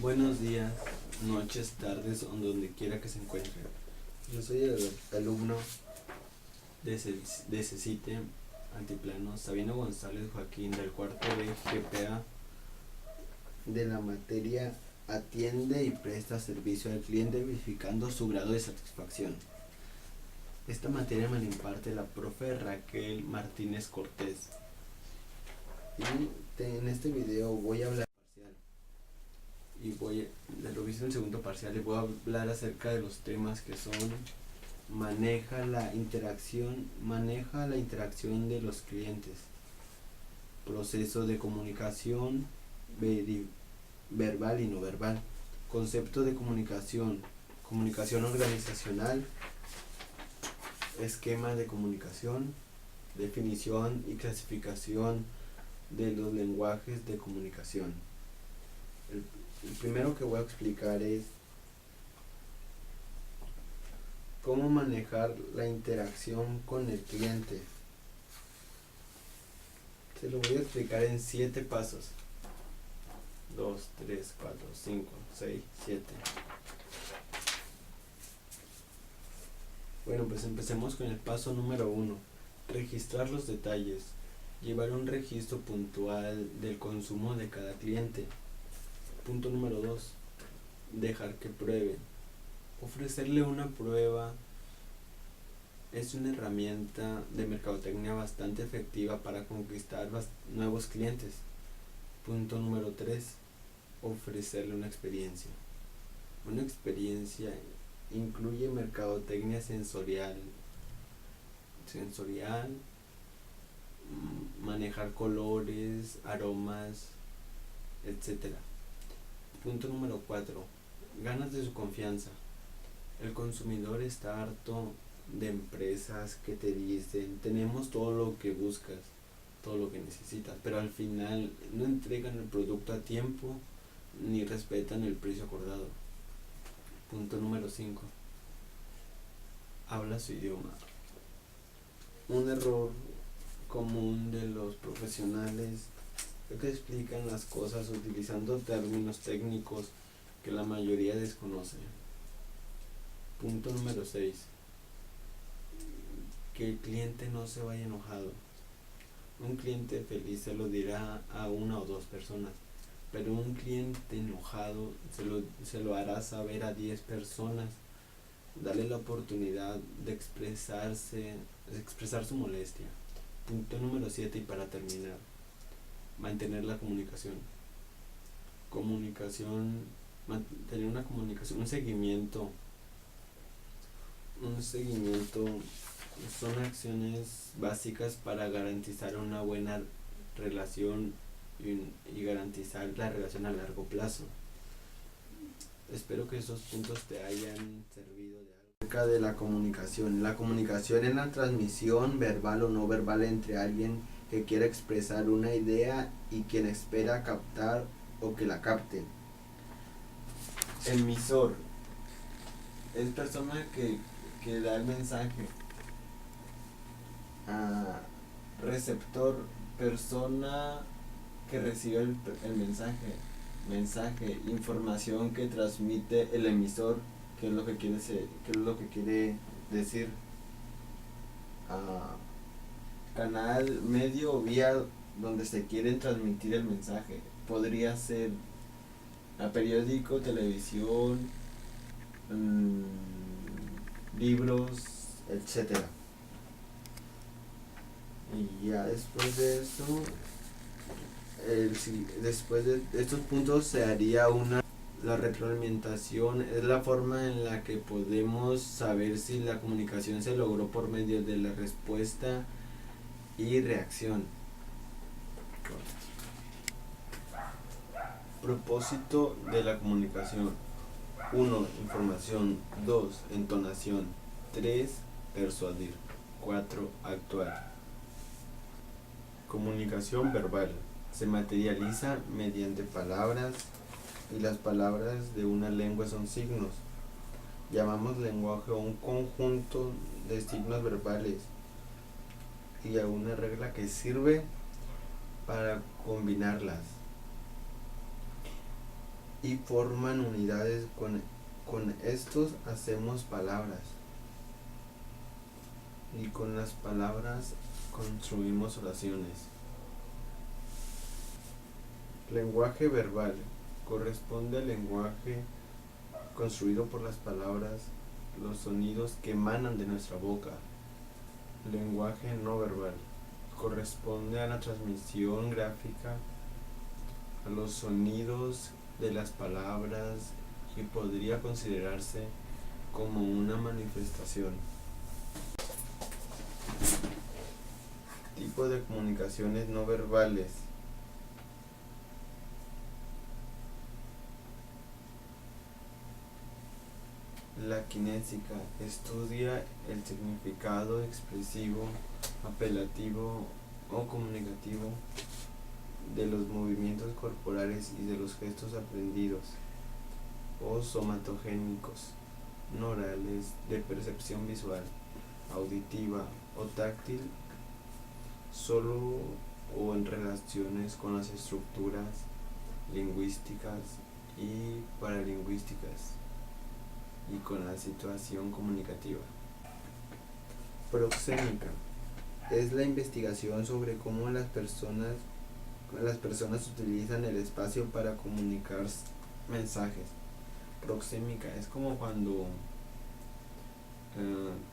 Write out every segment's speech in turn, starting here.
Buenos días, noches, tardes, o donde quiera que se encuentre. Yo soy el alumno de CECITE Altiplano, Sabino González Joaquín, del cuarto de GPA, de la materia Atiende y presta servicio al cliente verificando su grado de satisfacción. Esta materia me la imparte la profe Raquel Martínez Cortés. Y en este video voy a hablar de lo visto en el segundo parcial, y voy a hablar acerca de los temas que son maneja la interacción de los clientes, proceso de comunicación verbal y no verbal, concepto de comunicación, comunicación organizacional, esquema de comunicación, definición y clasificación de los lenguajes de comunicación. El primero que voy a explicar es cómo manejar la interacción con el cliente. Se lo voy a explicar en 7 pasos. 2, 3, 4, 5, 6, 7. Bueno, pues empecemos con el paso número 1. Registrar los detalles. Llevar un registro puntual del consumo de cada cliente. Punto número 2. Dejar que prueben. Ofrecerle una prueba es una herramienta de mercadotecnia bastante efectiva para conquistar nuevos clientes. Punto número 3. Ofrecerle una experiencia. Una experiencia incluye mercadotecnia sensorial, manejar colores, aromas, etc. Punto número 4. Ganas de su confianza. El consumidor está harto de empresas que te dicen: tenemos todo lo que buscas, todo lo que necesitas, pero al final no entregan el producto a tiempo ni respetan el precio acordado. Punto número 5. Habla su idioma. Un error común de los profesionales es que explican las cosas utilizando términos técnicos que la mayoría desconoce. Punto número 6. Que el cliente no se vaya enojado. Un cliente feliz se lo dirá a 1 o 2 personas, pero un cliente enojado se lo hará saber a 10 personas. Dale la oportunidad de expresar su molestia. Punto número 7, y para terminar, mantener la comunicación. Mantener una comunicación, un seguimiento son acciones básicas para garantizar una buena relación y garantizar la relación a largo plazo. Espero que esos puntos te hayan servido de algo. Acerca de la comunicación. La comunicación es la transmisión verbal o no verbal entre alguien que quiere expresar una idea y quien espera captar o que la capte. Emisor es persona que da el mensaje. Receptor, persona que recibe el mensaje, información que transmite el emisor, que es lo que quiere decir. Canal, medio o vía donde se quiere transmitir el mensaje. Podría ser periódico, televisión, libros, etcétera. Y ya después de eso, después de estos puntos se haría la retroalimentación. Es la forma en la que podemos saber si la comunicación se logró por medio de la respuesta y reacción. Propósito de la comunicación: 1. Información. 2. Entonación. 3. Persuadir. 4. Actuar. Comunicación verbal. Se materializa mediante palabras, y las palabras de una lengua son signos. Llamamos lenguaje a un conjunto de signos verbales y a una regla que sirve para combinarlas. y forman unidades. Con estos hacemos palabras y con las palabras construimos oraciones. Lenguaje verbal corresponde al lenguaje construido por las palabras, los sonidos que emanan de nuestra boca. Lenguaje no verbal corresponde a la transmisión gráfica, a los sonidos de las palabras y podría considerarse como una manifestación. Tipo de comunicaciones no verbales. La kinésica estudia el significado expresivo, apelativo o comunicativo de los movimientos corporales y de los gestos aprendidos o somatogénicos, no orales, de percepción visual, auditiva o táctil, solo o en relaciones con las estructuras lingüísticas y paralingüísticas y con la situación comunicativa. Proxémica es la investigación sobre cómo las personas utilizan el espacio para comunicar mensajes. Proxémica es como cuando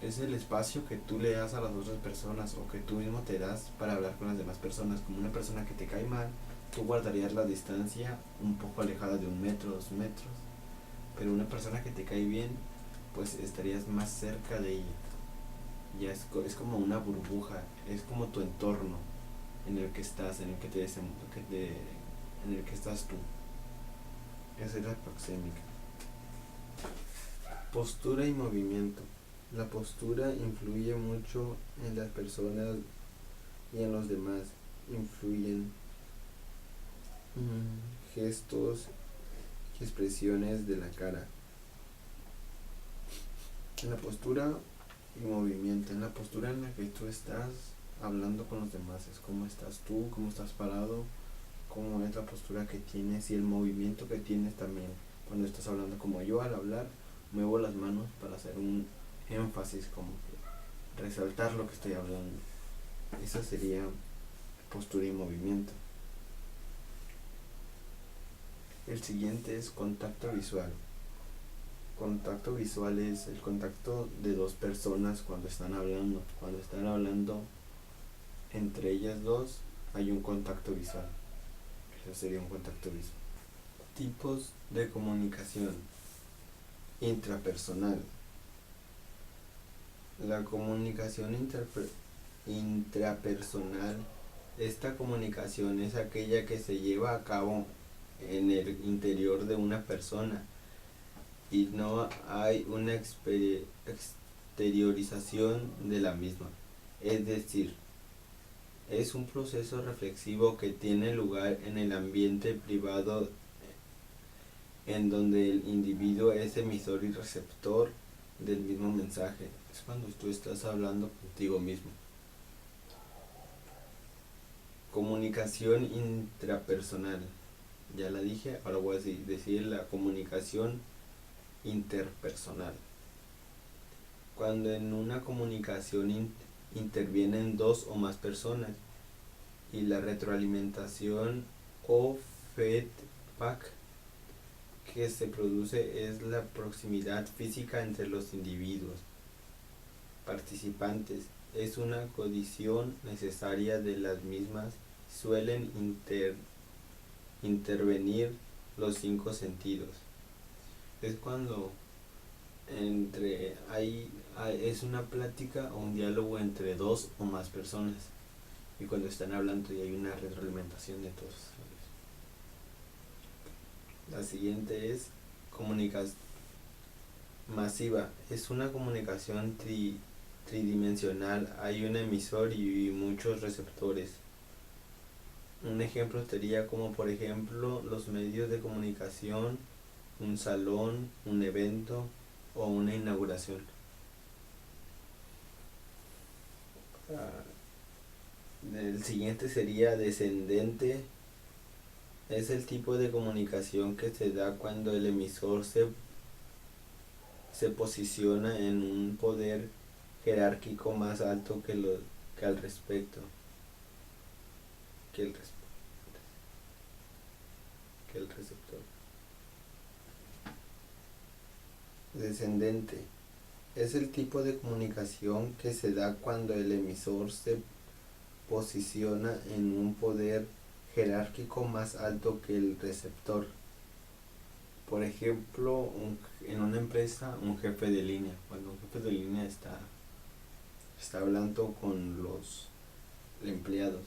es el espacio que tú le das a las otras personas o que tú mismo te das para hablar con las demás personas. Como una persona que te cae mal, tú guardarías la distancia un poco alejada de 1 metro, 2 metros, pero una persona que te cae bien, pues estarías más cerca de ella. Ya es como una burbuja, es como tu entorno en el que estás, en el que en el que estás tú. Esa es la proxémica. Postura y movimiento. La postura influye mucho en las personas y en los demás. Influyen gestos y expresiones de la cara. En la postura y movimiento, en la postura en la que tú estás hablando con los demás, es cómo estás tú, cómo estás parado, cómo es la postura que tienes y el movimiento que tienes también cuando estás hablando. Como yo al hablar muevo las manos para hacer un énfasis, como que resaltar lo que estoy hablando. Esa sería postura y movimiento. El siguiente es contacto visual. Contacto visual es el contacto de dos personas cuando están hablando. Cuando están hablando entre ellas dos hay un contacto visual. Eso sería un contacto visual. Tipos de comunicación. Intrapersonal. La comunicación intrapersonal, esta comunicación es aquella que se lleva a cabo en el interior de una persona y no hay una exteriorización de la misma. Es decir, es un proceso reflexivo que tiene lugar en el ambiente privado en donde el individuo es emisor y receptor del mismo mensaje. Es cuando tú estás hablando contigo mismo. Comunicación intrapersonal. Ya la dije, ahora voy a decir la comunicación interpersonal. Cuando en una comunicación intervienen dos o más personas y la retroalimentación o feedback que se produce es la proximidad física entre los individuos participantes. Es una condición necesaria de las mismas. Suelen intervenir los 5 sentidos. Es cuando es una plática o un diálogo entre dos o más personas y cuando están hablando y hay una retroalimentación de todos. La siguiente es comunicación masiva. Es una comunicación tridimensional. Hay un emisor y muchos receptores. Un ejemplo sería como por ejemplo los medios de comunicación, un salón, un evento o una inauguración. El siguiente sería descendente. Es el tipo de comunicación que se da cuando el emisor se posiciona en un poder jerárquico más alto que al respecto, que el, res- que el receptor. Descendente. Es el tipo de comunicación que se da cuando el emisor se posiciona en un poder jerárquico más alto que el receptor. Por ejemplo, en una empresa, un jefe de línea. Cuando un jefe de línea está hablando con los empleados,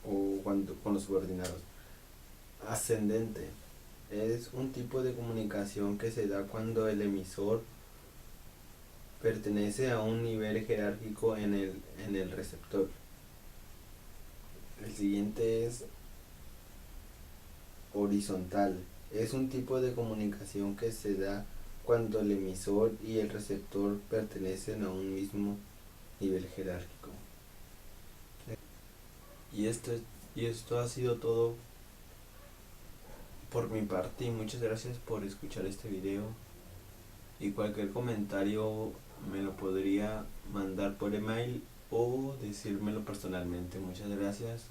o con los subordinados. Ascendente. Es un tipo de comunicación que se da cuando el emisor pertenece a un nivel jerárquico en el receptor. El siguiente es horizontal. Es un tipo de comunicación que se da cuando el emisor y el receptor pertenecen a un mismo nivel jerárquico. Y esto, y esto ha sido todo por mi parte, y muchas gracias por escuchar este video. Y cualquier comentario me lo podría mandar por email o decírmelo personalmente. Muchas gracias.